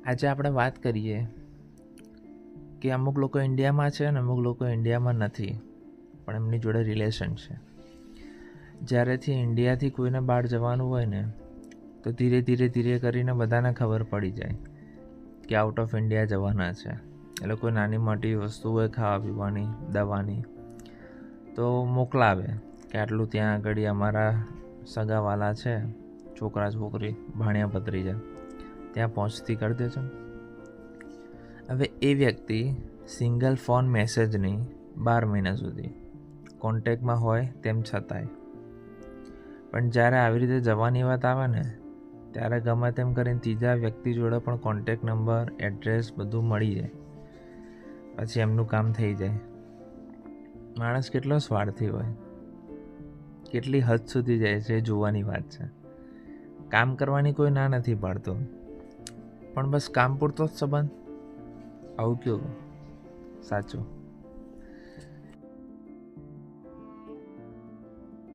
આજે આપણે વાત કરીએ કે અમુક લોકો ઇન્ડિયામાં છે અને અમુક લોકો ઇન્ડિયામાં નથી, પણ એમની જોડે રિલેશન છે. જ્યારેથી ઇન્ડિયાથી કોઈને બહાર જવાનું હોય ને, તો ધીરે ધીરે કરીને બધાને ખબર પડી જાય કે આઉટ ઓફ ઇન્ડિયા જવાના છે. એ લોકો નાની મોટી વસ્તુ હોય, ખાવા પીવાની, દવાની, તો મોકલાવે કે આટલું ત્યાં આગળ અમારા સગાવાલા છે, છોકરા છોકરી, ભાણિયા ભત્રીજા, ત્યાં પહોંચતી કરી દેજો. હવે એ વ્યક્તિ સિંગલ ફોન મેસેજની 12 મહિના સુધી કોન્ટેક્ટમાં હોય તેમ છતાંય, પણ જ્યારે આવી રીતે જવાની વાત આવે ને, ત્યારે ગમે તેમ કરીને ત્રીજા વ્યક્તિ જોડે પણ કોન્ટેક્ટ નંબર, એડ્રેસ બધું મળી જાય, પછી એમનું કામ થઈ જાય. માણસ કેટલો સ્વાર્થી હોય, કેટલી હદ સુધી જાય છે એ જોવાની વાત છે. કામ કરવાની કોઈ ના નથી પાડતું, પણ બસ કામ પૂરતો જ સંબંધ. આવું કેવું સાચું?